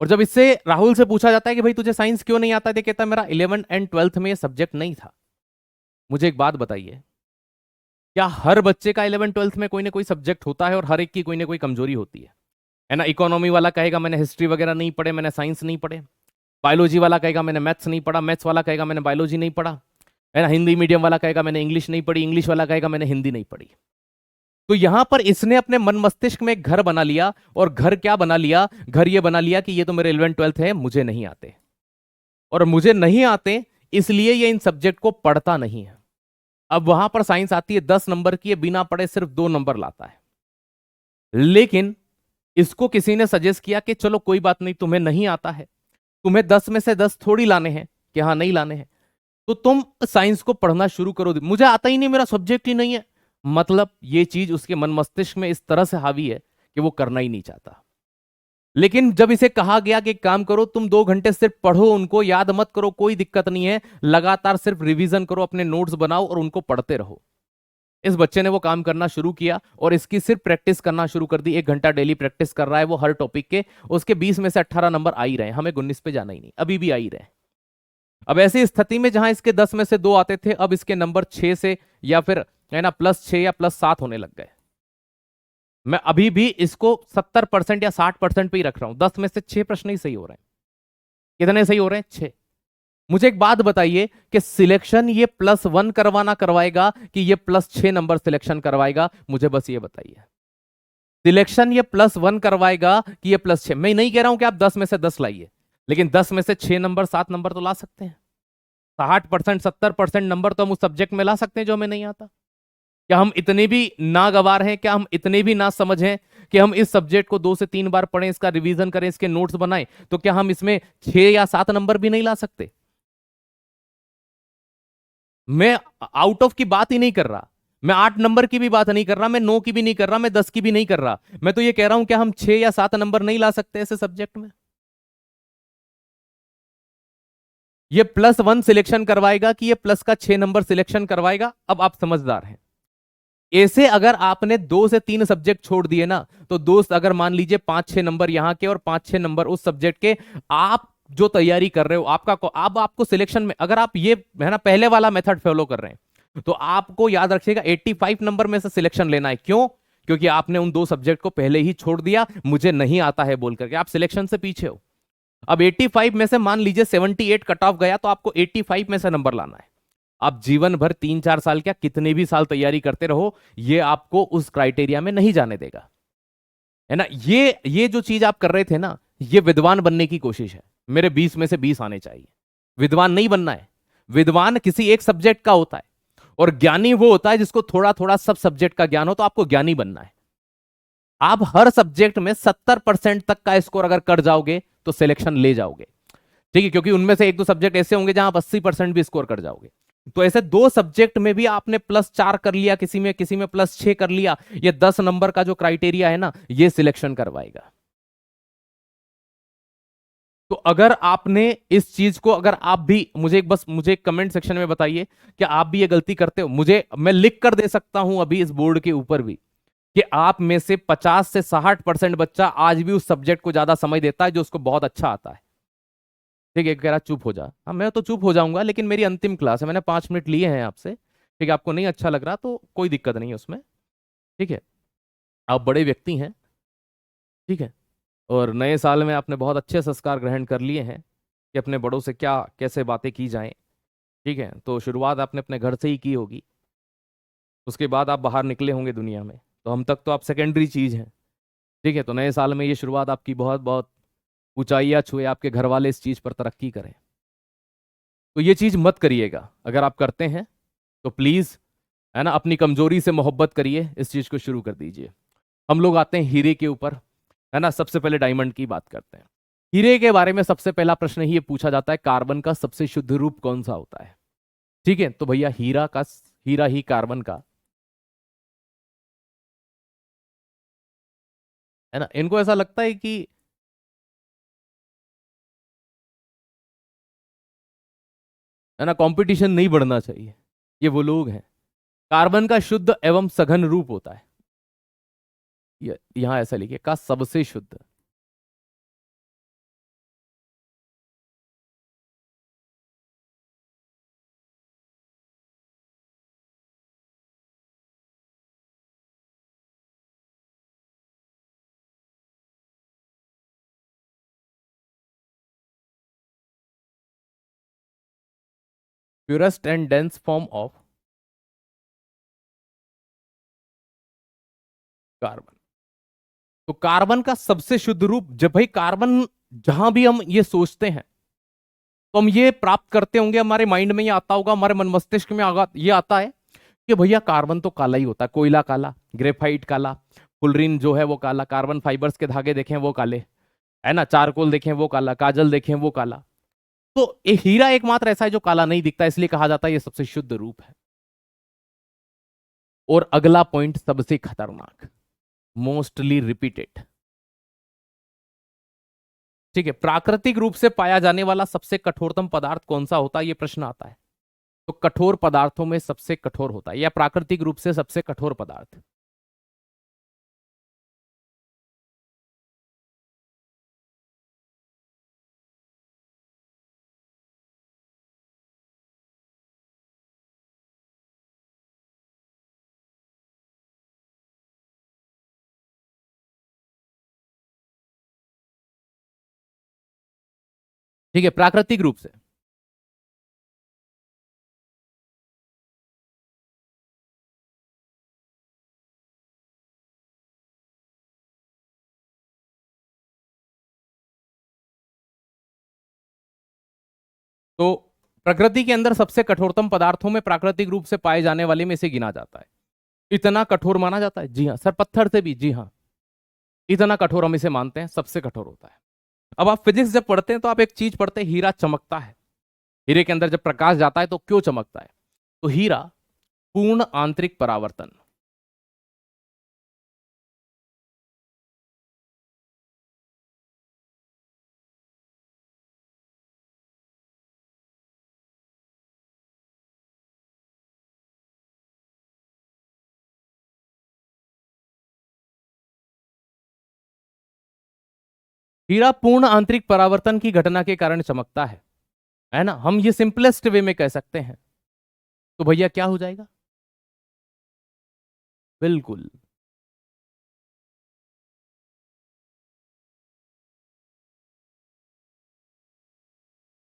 S1: और जब इससे राहुल से पूछा जाता है कि भाई तुझे साइंस क्यों नहीं आता है, तो कहता है मेरा 11th एंड 12th में ये सब्जेक्ट नहीं था। मुझे एक बात बताइए, क्या हर बच्चे का 11th 12th में कोई ना कोई सब्जेक्ट होता है और हर एक की कोई ना कोई कमजोरी होती है ना। इकोनॉमी वाला कहेगा मैंने हिस्ट्री वगैरह नहीं पढ़े, मैंने साइंस नहीं पढ़े। बायोलॉजी वाला कहेगा मैंने मैथ्स नहीं पढ़ा, मैथ्स वाला कहेगा मैंने बायोलॉजी नहीं पढ़ा, है ना। हिंदी मीडियम वाला कहेगा मैंने इंग्लिश नहीं पढ़ी, इंग्लिश वाला कहेगा मैंने हिंदी नहीं पढ़ी। तो यहां पर इसने अपने मन मस्तिष्क में एक घर बना लिया, और घर क्या बना लिया, घर ये बना लिया कि ये तो मेरे 11th 12th है, मुझे नहीं आते। और मुझे नहीं आते इसलिए ये इन सब्जेक्ट को पढ़ता नहीं है। अब वहां पर साइंस आती है 10 नंबर की, बिना पढ़े सिर्फ 2 नंबर लाता है। लेकिन इसको किसी ने सजेस्ट किया कि चलो कोई बात नहीं, तुम्हें नहीं आता है, तुम्हें 10 में से 10 थोड़ी लाने हैं कि हाँ नहीं लाने हैं, तो तुम साइंस को पढ़ना शुरू करो। मुझे आता ही नहीं, मेरा सब्जेक्ट ही नहीं है, मतलब ये चीज उसके मन मस्तिष्क में इस तरह से हावी है कि वो करना ही नहीं चाहता। लेकिन जब इसे कहा गया कि काम करो, तुम 2 घंटे सिर्फ पढ़ो, उनको याद मत करो, कोई दिक्कत नहीं है, लगातार सिर्फ रिवीजन करो, अपने नोट्स बनाओ और उनको पढ़ते रहो। इस बच्चे ने वो काम करना शुरू किया और इसकी सिर्फ प्रैक्टिस करना शुरू कर दी। 1 घंटा डेली प्रैक्टिस कर रहा है वो हर टॉपिक के। उसके 20 में से 18 नंबर आ ही रहे, हमें 19 पे जाना ही नहीं, अभी भी आ ही रहे। अब ऐसी स्थिति में जहां इसके 10 में से 2 आते थे, अब इसके नंबर 6 से, या फिर, है ना, +6 या +7 होने लग गए। मैं अभी भी इसको 70% या 60% पे ही रख रहा हूं। 10 में से 6 प्रश्न ही सही हो रहे हैं। कितने सही हो रहे हैं, 6। मुझे एक बात बताइए कि सिलेक्शन ये +1 करवाना करवाएगा कि ये +6 नंबर सिलेक्शन करवाएगा, मुझे बस ये बताइए। सिलेक्शन ये +1 करवाएगा कि ये +6? मैं नहीं कह रहा हूं कि आप 10 में से 10 लाइए, लेकिन 10 में से 6 नंबर, 7 नंबर तो ला सकते हैं। 60% 70% नंबर तो हम उस सब्जेक्ट में ला सकते हैं जो हमें नहीं आता। क्या हम इतने भी नागवार हैं, क्या हम इतने भी ना समझ हैं कि हम इस सब्जेक्ट को 2 से 3 बार पढ़ें, इसका रिवीजन करें, इसके नोट्स बनाएं, तो क्या हम इसमें 6 या 7 नंबर भी नहीं ला सकते? मैं आउट ऑफ की बात ही नहीं कर रहा, मैं 8 नंबर की भी बात नहीं कर रहा, मैं 9 की भी नहीं कर रहा, मैं 10 की भी नहीं कर रहा। मैं तो ये कह रहा हूं क्या हम 6 या 7 नंबर नहीं ला सकते ऐसे सब्जेक्ट में? ये +1 सिलेक्शन करवाएगा कि ये प्लस का 6 नंबर सिलेक्शन करवाएगा? अब आप समझदार हैं। ऐसे अगर आपने 2 से 3 सब्जेक्ट छोड़ दिए ना, तो दोस्त अगर मान लीजिए 5-6 नंबर यहां के और 5-6 नंबर उस सब्जेक्ट के, आप जो तैयारी कर रहे हो आपका अब आपको सिलेक्शन में, अगर आप ये है ना पहले वाला मेथड फॉलो कर रहे हैं, तो आपको याद रखिएगा 85 नंबर में से सिलेक्शन लेना है। क्यों? क्योंकि आपने उन 2 सब्जेक्ट को पहले ही छोड़ दिया, मुझे नहीं आता है बोल करके आप सिलेक्शन से पीछे हो। अब 85 में से मान लीजिए 78 कट ऑफ गया, तो आपको 85 में से नंबर लाना है। आप जीवन भर 3-4 साल क्या कितने भी साल तैयारी करते रहो, ये आपको उस क्राइटेरिया में नहीं जाने देगा, है ना। ये जो चीज आप कर रहे थे ना, ये विद्वान बनने की कोशिश है। मेरे 20 में से 20 आने चाहिए। विद्वान नहीं बनना है। विद्वान किसी एक सब्जेक्ट का होता है, और ज्ञानी वो होता है जिसको थोड़ा थोड़ा सब सब्जेक्ट का ज्ञान हो। तो आपको ज्ञानी बनना है। आप हर सब्जेक्ट में 70% तक का स्कोर अगर कर जाओगे तो सिलेक्शन ले जाओगे, ठीक है, क्योंकि उनमें से 1-2 सब्जेक्ट ऐसे होंगे जहां आप 80% भी स्कोर कर जाओगे। तो ऐसे 2 सब्जेक्ट में भी आपने +4 कर लिया, किसी में +6 कर लिया, ये 10 नंबर का जो क्राइटेरिया है ना, ये सिलेक्शन करवाएगा। तो अगर आपने इस चीज को, अगर आप भी मुझे कमेंट सेक्शन में बताइए कि आप भी ये गलती करते हो। मैं लिख कर दे सकता हूं अभी इस बोर्ड के ऊपर भी कि आप में से 50 से 60% बच्चा आज भी उस सब्जेक्ट को ज्यादा समझ देता है जो उसको बहुत अच्छा आता है। ठीक है, कह रहा चुप हो जा। हाँ, मैं तो चुप हो जाऊंगा, लेकिन मेरी अंतिम क्लास है, मैंने 5 मिनट लिए हैं आपसे। ठीक है, आपको नहीं अच्छा लग रहा तो कोई दिक्कत नहीं है उसमें। ठीक है, आप बड़े व्यक्ति हैं। ठीक है, और नए साल में आपने बहुत अच्छे संस्कार ग्रहण कर लिए हैं कि अपने बड़ों से क्या कैसे बातें की जाएं। ठीक है, तो शुरुआत आपने अपने घर से ही की होगी, उसके बाद आप बाहर निकले होंगे दुनिया में, तो हम तक तो आप सेकेंडरी चीज हैं। ठीक है, तो नए साल में ये शुरुआत आपकी बहुत बहुत ऊंचाइयां छुए, आपके घर वाले इस चीज पर तरक्की करें। तो ये चीज मत करिएगा। अगर आप करते हैं तो प्लीज, है ना, अपनी कमजोरी से मोहब्बत करिए, इस चीज को शुरू कर दीजिए। हम लोग आते हैं हीरे के ऊपर, है ना। सबसे पहले डायमंड की बात करते हैं। हीरे के बारे में सबसे पहला प्रश्न ही ये पूछा जाता है, कार्बन का सबसे शुद्ध रूप कौन सा होता है? ठीक है, तो भैया हीरा ही कार्बन का, है ना। इनको ऐसा लगता है कि, है ना, कंपटीशन नहीं बढ़ना चाहिए। ये वो लोग हैं। कार्बन का शुद्ध एवं सघन रूप होता है, ये यहां ऐसा लिखिए, का सबसे शुद्ध। Purest and dense form of carbon. तो कार्बन का सबसे शुद्ध रूप, जब भाई कार्बन, जहां भी हम ये सोचते हैं तो हम ये प्राप्त करते होंगे, हमारे माइंड में ये आता होगा, हमारे मन मस्तिष्क में ये आता है कि भैया कार्बन तो काला ही होता है। कोयला काला, ग्रेफाइट काला, फुलरिन जो है वो काला, कार्बन फाइबर्स के धागे देखें वो काले, है ना, चारकोल देखें वो काला, काजल देखें वो काला। तो हीरा एकमात्र ऐसा है जो काला नहीं दिखता, इसलिए कहा जाता है ये सबसे शुद्ध रूप है। और अगला पॉइंट सबसे खतरनाक, मोस्टली रिपीटेड। ठीक है, प्राकृतिक रूप से पाया जाने वाला सबसे कठोरतम पदार्थ कौन सा होता है, ये प्रश्न आता है। तो कठोर पदार्थों में सबसे कठोर होता है, या प्राकृतिक रूप से सबसे कठोर पदार्थ। ठीक है, प्राकृतिक रूप से। तो प्रकृति के अंदर सबसे कठोरतम पदार्थों में प्राकृतिक रूप से पाए जाने वाले में से गिना जाता है। इतना कठोर माना जाता है? जी हाँ सर, पत्थर से भी, जी हाँ। इतना कठोर हम इसे मानते हैं, सबसे कठोर होता है। अब आप फिजिक्स जब पढ़ते हैं तो आप एक चीज पढ़ते हैं, हीरा चमकता है। हीरे के अंदर जब प्रकाश जाता है तो क्यों चमकता है? तो हीरा पूर्ण आंतरिक परावर्तन, हीरा पूर्ण आंतरिक परावर्तन की घटना के कारण चमकता है ना, हम ये सिंपलेस्ट वे में कह सकते हैं। तो भैया क्या हो जाएगा? बिल्कुल।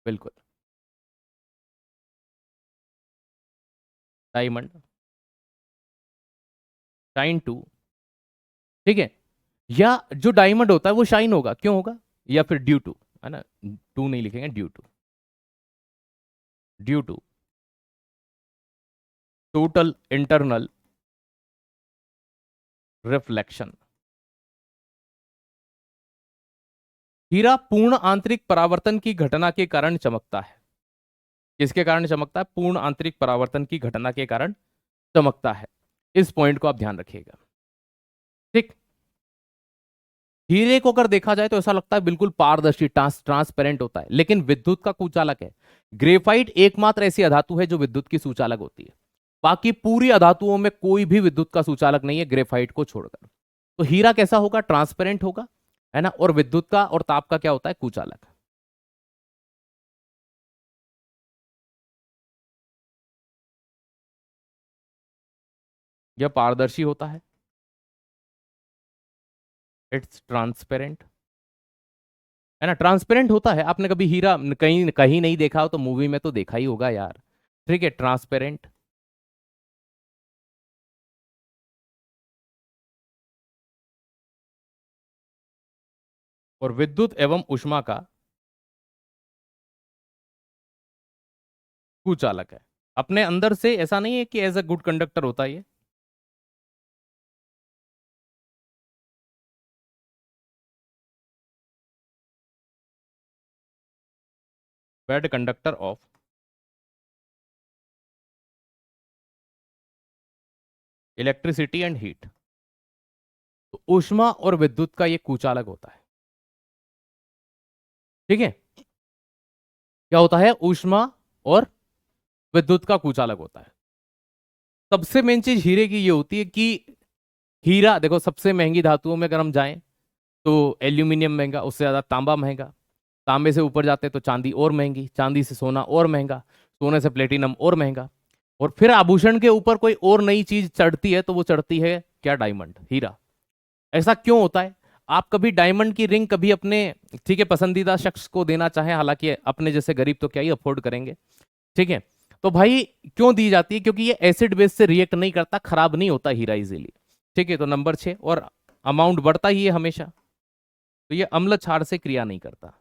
S1: बिल्कुल। डायमंड। Shine too. ठीक है। या जो डायमंड होता है वो शाइन होगा, क्यों होगा? या फिर ड्यू टू, है ना, टू नहीं लिखेंगे, due to. Due to total internal reflection. हीरा पूर्ण आंतरिक परावर्तन की घटना के कारण चमकता है। किसके कारण चमकता है? पूर्ण आंतरिक परावर्तन की घटना के कारण चमकता है। इस पॉइंट को आप ध्यान रखिएगा। ठीक। हीरे को अगर देखा जाए तो ऐसा लगता है बिल्कुल पारदर्शी, ट्रांसपेरेंट होता है, लेकिन विद्युत का कुचालक है। ग्रेफाइट एकमात्र ऐसी अधातु है जो विद्युत की सुचालक होती है। बाकी पूरी अधातुओं में कोई भी विद्युत का सुचालक नहीं है, ग्रेफाइट को छोड़कर। तो हीरा कैसा होगा? ट्रांसपेरेंट होगा, है ना, और विद्युत का और ताप का क्या होता है? कुचालक। यह पारदर्शी होता इट्स ट्रांसपेरेंट, है ना, ट्रांसपेरेंट होता है। आपने कभी हीरा कहीं कहीं नहीं देखा हो तो मूवी में तो देखा ही होगा यार। ठीक है, ट्रांसपेरेंट। और विद्युत एवं ऊष्मा का कुचालक है। अपने अंदर से ऐसा नहीं है कि एज अ गुड कंडक्टर होता है ये। Bad conductor of electricity and heat. तो ऊष्मा और विद्युत का ये कुचालक होता है। ठीक है। क्या होता है? ऊष्मा और विद्युत का कुचालक होता है। सबसे मेन चीज हीरे की ये होती है कि हीरा देखो, सबसे महंगी धातुओं में अगर हम जाएं तो एल्यूमिनियम महंगा, उससे ज्यादा तांबा महंगा। तांबे से ऊपर जाते तो चांदी और महंगी, चांदी से सोना और महंगा, सोने से प्लेटिनम और महंगा। और फिर आभूषण के ऊपर कोई और नई चीज चढ़ती है तो वो चढ़ती है क्या? डायमंड, हीरा। ऐसा क्यों होता है? आप कभी डायमंड की रिंग कभी अपने, ठीक है, पसंदीदा शख्स को देना चाहें, हालांकि अपने जैसे गरीब तो क्या ही अफोर्ड करेंगे, ठीक है, तो भाई क्यों दी जाती है? क्योंकि ये एसिड बेस से रिएक्ट नहीं करता, खराब नहीं होता हीरा इजीली। ठीक है, तो नंबर 6। और अमाउंट बढ़ता ही है हमेशा, तो ये अम्ल क्षार से क्रिया नहीं करता।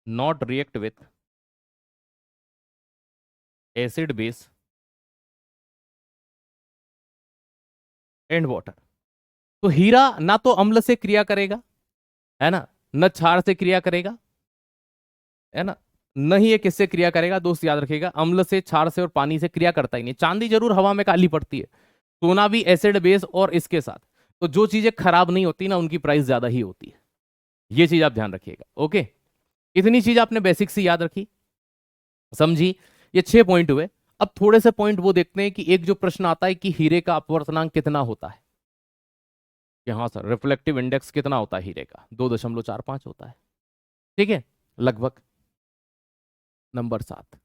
S1: Not react with acid base and water. तो हीरा ना तो अम्ल से क्रिया करेगा, है ना, न क्षार से क्रिया करेगा, है ना, न ही ये किससे क्रिया करेगा। दोस्त याद रखिएगा, अम्ल से, क्षार से और पानी से क्रिया करता ही नहीं। चांदी जरूर हवा में काली पड़ती है, सोना भी एसिड बेस और इसके साथ। तो जो चीजें खराब नहीं होती ना, उनकी प्राइस ज्यादा ही होती है। ये चीज आप ध्यान रखिएगा। ओके, इतनी चीज आपने बेसिक से याद रखी, समझी। ये 6 पॉइंट हुए। अब थोड़े से पॉइंट वो देखते हैं कि एक जो प्रश्न आता है कि हीरे का अपवर्तनांक कितना होता है। कि हाँ सर, रिफ्लेक्टिव इंडेक्स कितना होता है हीरे का? 2.45 होता है। ठीक है, लगभग। नंबर 7।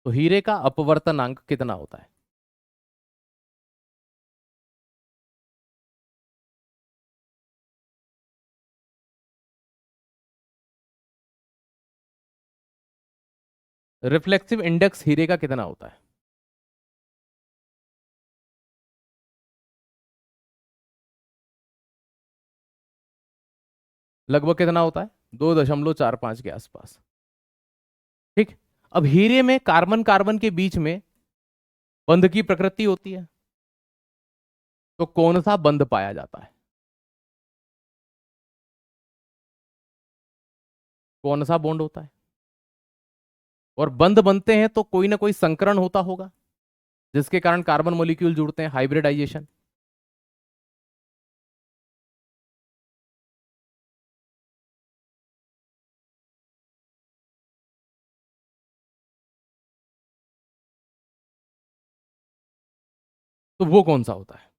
S1: तो हीरे का अपवर्तनांक कितना होता है? रिफ्लेक्सिव इंडेक्स हीरे का कितना होता है? लगभग कितना होता है? 2.45 के आसपास। ठीक। अब हीरे में कार्बन कार्बन के बीच में बंध की प्रकृति होती है, तो कौन सा बंध पाया जाता है? कौन सा बॉन्ड होता है? और बंध बनते हैं तो कोई ना कोई संकरण होता होगा। जिसके कारण कार्बन मॉलिक्यूल जुड़ते हैं, हाइब्रिडाइजेशन। तो वो कौन सा होता है?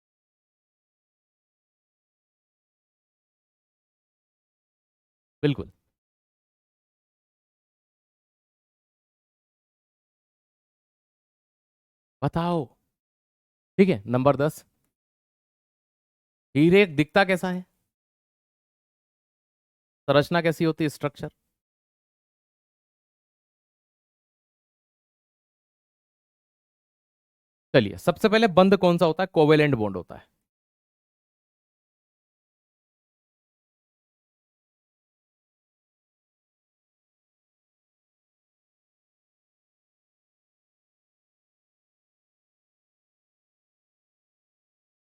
S1: बिल्कुल। बताओ। ठीक है, नंबर 10। हीरे दिखता कैसा है? संरचना कैसी होती है, स्ट्रक्चर? चलिए, सबसे पहले बंध कौन सा होता है? कोवेलेंट बॉन्ड होता है।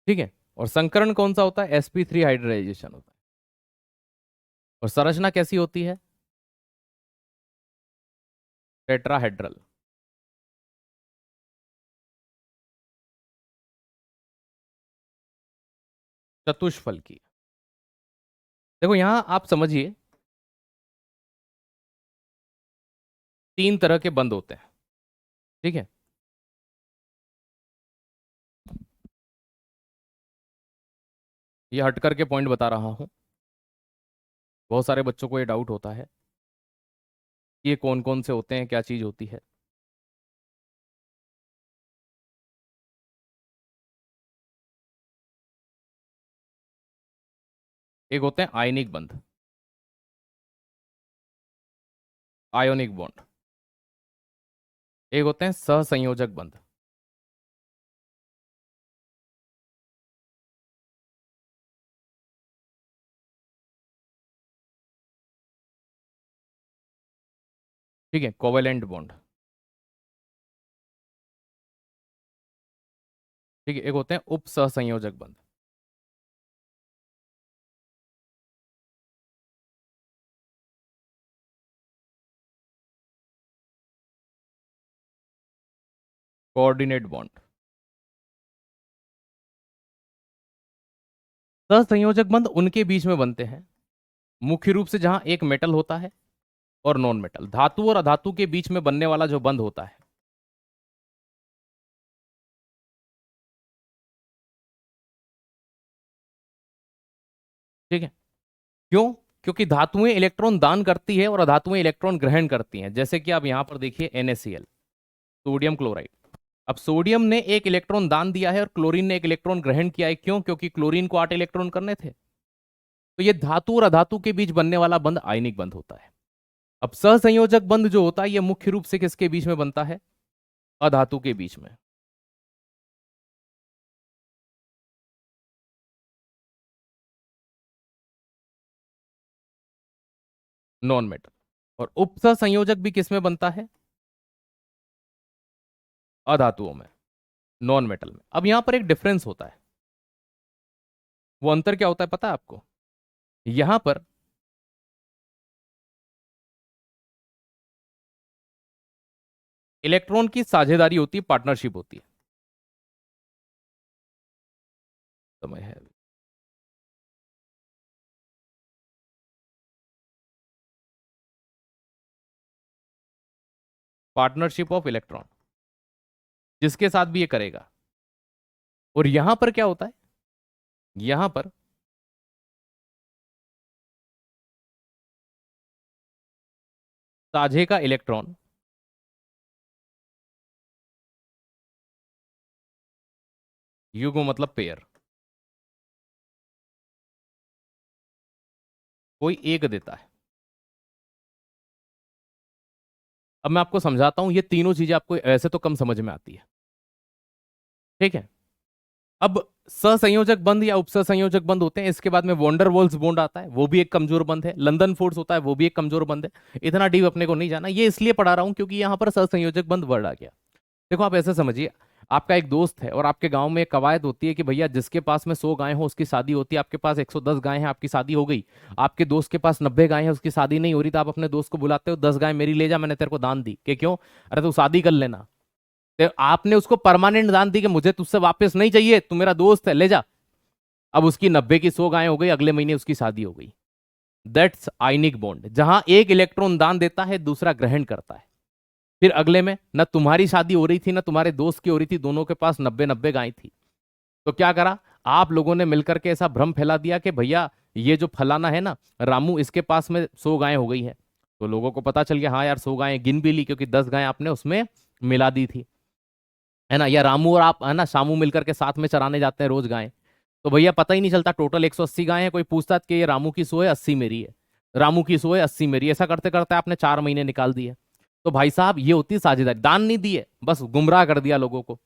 S1: ठीक है। और संकरण कौन सा होता है? sp3 हाइब्रिडाइजेशन होता है। और संरचना कैसी होती है? टेट्राहेड्रल। चतुष्फल की। देखो यहां आप समझिए, तीन तरह के बंध होते हैं। ठीक है। ये हट करके पॉइंट बता रहा हूं। बहुत सारे बच्चों को ये डाउट होता है कि ये कौन कौन से होते हैं, क्या चीज होती है। एक होते हैं आयनिक बंध, आयोनिक बॉन्ड। एक होते हैं सहसंयोजक बंध। ठीक है, कोवेलेंट बॉन्ड। ठीक है, एक होते हैं उप सहसंयोजक बंध। Coordinate bond. सहसंयोजक बंध उनके बीच में बनते हैं मुख्य रूप से जहां एक मेटल होता है और नॉन मेटल, धातु और अधातु के बीच में बनने वाला जो बंध होता है। ठीक है। क्यों? क्योंकि धातुएं इलेक्ट्रॉन दान करती है और अधातुएं इलेक्ट्रॉन ग्रहण करती हैं। जैसे कि आप यहां पर देखिए NaCl, सोडियम क्लोराइड। अब सोडियम ने एक इलेक्ट्रॉन दान दिया है और क्लोरीन ने एक इलेक्ट्रॉन ग्रहण किया है। क्यों? क्योंकि क्लोरीन को 8 इलेक्ट्रॉन करने थे। तो ये धातु और अधातु के बीच बनने वाला बंध आयनिक बंध होता है। अब सहसंयोजक बंध जो होता है ये मुख्य रूप से किसके बीच में बनता है? अधातु के बीच में। Non metal. और उपसह संयोजक भी किस में बनता है? अधातुओं में, नॉन मेटल में। अब यहां पर एक डिफरेंस होता है। वो अंतर क्या होता है पता है आपको? यहां पर इलेक्ट्रॉन की साझेदारी होती है, पार्टनरशिप होती है। समय है। पार्टनरशिप ऑफ इलेक्ट्रॉन, जिसके साथ भी ये करेगा। और यहां पर क्या होता है? यहां पर साझे का इलेक्ट्रॉन, युग्म मतलब पेयर, कोई एक देता है। अब मैं आपको समझाता हूं, ये तीनों चीजें आपको ऐसे तो कम समझ में आती है। ठीक है। अब सहसंयोजक बंध या उपसहसंयोजक बंध होते हैं। इसके बाद में वॉन्डर वॉल्स बॉन्ड आता है, वो भी एक कमजोर बंध है। लंदन फोर्स होता है, वो भी एक कमजोर बंध है। इतना डीप अपने को नहीं जाना, ये इसलिए पढ़ा रहा हूं क्योंकि यहां पर सहसंयोजक बंध वर्ड आ गया। देखो आप ऐसे समझिए, आपका एक दोस्त है और आपके गांव में एक कवायद होती है कि भैया जिसके पास में 100 गायें हो उसकी शादी होती है। आपके पास 110 गायें हैं, आपकी शादी हो गई। आपके दोस्त के पास 90 गायें हैं, उसकी शादी नहीं हो रही। तो आप अपने दोस्त को बुलाते हो, 10 गायें मेरी ले जा, मैंने तेरे को दान दी। कि क्यों? अरे तू शादी कर लेना। तो आपने उसको परमानेंट दान दी कि मुझे तुझसे वापस नहीं चाहिए, तू मेरा दोस्त है, ले जा। अब उसकी 90 की 100 गायें हो गई, अगले महीने उसकी शादी हो गई। दैट्स आयनिक बॉन्ड, जहां एक इलेक्ट्रॉन दान देता है, दूसरा ग्रहण करता है। फिर अगले में ना तुम्हारी शादी हो रही थी ना तुम्हारे दोस्त की हो रही थी, दोनों के पास 90-90 गायें थी। तो क्या करा आप लोगों ने मिलकर के, ऐसा भ्रम फैला दिया कि भैया ये जो फलाना है ना रामू, इसके पास में 100 गायें हो गई है। तो लोगों को पता चल गया, हाँ यार 100 गायें गिन भी ली, क्योंकि 10 गायें आपने उसमें मिला दी थी, है ना। या रामू और आप, है ना, शामू मिलकर के साथ में चराने जाते हैं रोज गायें। तो भैया पता ही नहीं चलता, टोटल 180 गायें हैं, कोई पूछता कि ये रामू की 100 है, 80 मेरी है, रामू की 100 है, 80 मेरी है। ऐसा करते करते आपने 4 महीने निकाल दिए। तो भाई साहब ये होती है साझेदारी, दान नहीं दिए, बस गुमराह कर दिया लोगों को।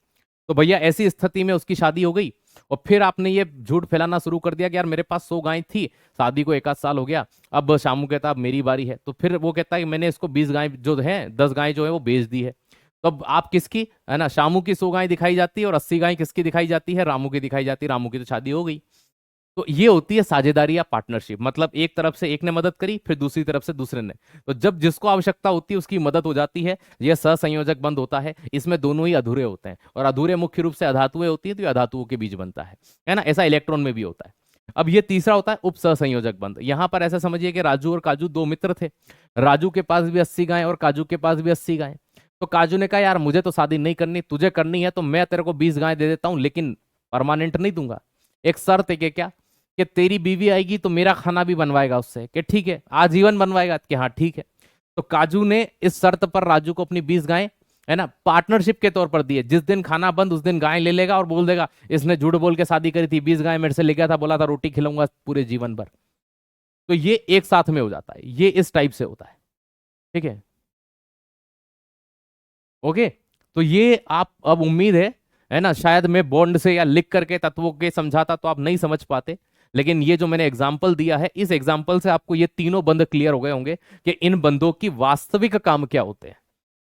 S1: तो भैया ऐसी स्थिति में उसकी शादी हो गई, और फिर आपने ये झूठ फैलाना शुरू कर दिया कि यार मेरे पास 100 गायें थी, शादी को 1 आध साल हो गया, अब शामू कहता अब मेरी बारी है। तो फिर वो कहता है कि मैंने इसको 20 गायें जो है, 10 गायें जो है वो बेच दी है। तो अब आप किसकी, है ना, शामू की 100 गायें दिखाई जाती है, और 80 गायें किसकी दिखाई जाती है, रामू की दिखाई जाती है। रामू की तो शादी हो गई। तो ये होती है साझेदारी या पार्टनरशिप, मतलब एक तरफ से एक ने मदद करी, फिर दूसरी तरफ से दूसरे ने। तो जब जिसको आवश्यकता होती है उसकी मदद हो जाती है, यह सहसंयोजक बंध होता है। इसमें दोनों ही अधूरे होते हैं, और अधूरे मुख्य रूप से अधातुएं होती है, तो ये अधातुओं के बीच बनता है ना। ऐसा इलेक्ट्रॉन में भी होता है। अब ये तीसरा होता है उप सहसंयोजक बंध। यहां पर ऐसा समझिए कि राजू और काजू दो मित्र थे। राजू के पास भी 80 गायें और काजू के पास भी 80 गायें। तो काजू ने कहा यार मुझे तो शादी नहीं करनी, तुझे करनी है तो मैं तेरे को 20 गायें दे देता हूं, लेकिन परमानेंट नहीं दूंगा। एक शर्त है कि क्या, कि तेरी बीवी आएगी तो मेरा खाना भी बनवाएगा उससे, कि ठीक है, आजीवन बनवाएगा, कि हाँ ठीक है। तो काजू ने इस शर्त पर राजू को अपनी 20 गायें, है ना, पार्टनरशिप के तौर पर दिए। जिस दिन खाना बंद उस दिन गाय ले लेगा और बोल देगा इसने झूठ बोल के शादी करी थी, 20 गायें मेरे से ले गया था, बोला था रोटी खिलाऊंगा पूरे जीवन भर। तो ये एक साथ में हो जाता है, ये इस टाइप से होता है। ठीक है, ओके। तो ये आप, अब उम्मीद है ना, शायद मैं बॉन्ड से या लिख करके तत्वों के समझाता तो आप नहीं समझ पाते, लेकिन ये जो मैंने एग्जाम्पल दिया है, इस एग्जाम्पल से आपको ये तीनों बंध क्लियर हो गए होंगे कि इन बंधों की वास्तविक काम क्या होते हैं।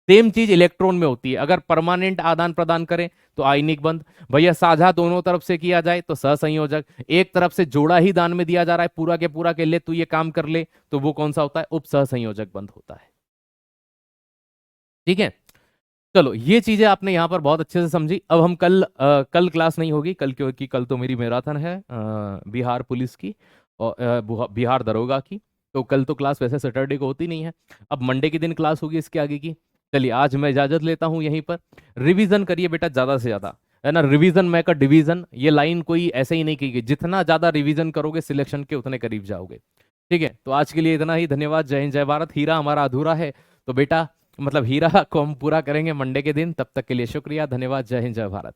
S1: सेम चीज इलेक्ट्रॉन में होती है। अगर परमानेंट आदान प्रदान करें तो आयनिक बंध, भैया साझा दोनों तरफ से किया जाए तो सहसंयोजक, एक तरफ से जोड़ा ही दान में दिया जा रहा है पूरा के पूरा के ले तू ये काम कर ले, तो वो कौन सा होता है, उप सहसंयोजक बंध होता है। ठीक है, चलो ये चीजें आपने यहाँ पर बहुत अच्छे से समझी। अब हम कल क्लास नहीं होगी कल, क्योंकि कल तो मेरी मैराथन है बिहार पुलिस की और बिहार दरोगा की। तो कल तो क्लास वैसे सैटरडे को होती नहीं है। अब मंडे के दिन क्लास होगी इसके आगे की। चलिए आज मैं इजाजत लेता हूँ यहीं पर। रिवीजन करिए बेटा ज्यादा से ज्यादा, है ना। रिवीजन मैं का डिवीजन, ये लाइन कोई ऐसे ही नहीं की गई, जितना ज्यादा रिवीजन करोगे सिलेक्शन के उतने करीब जाओगे। ठीक है, तो आज के लिए इतना ही। धन्यवाद, जय हिंद जय भारत। हीरा हमारा अधूरा है, तो बेटा मतलब हीरा को हम पूरा करेंगे मंडे के दिन। तब तक के लिए शुक्रिया, धन्यवाद, जय हिंद जय भारत।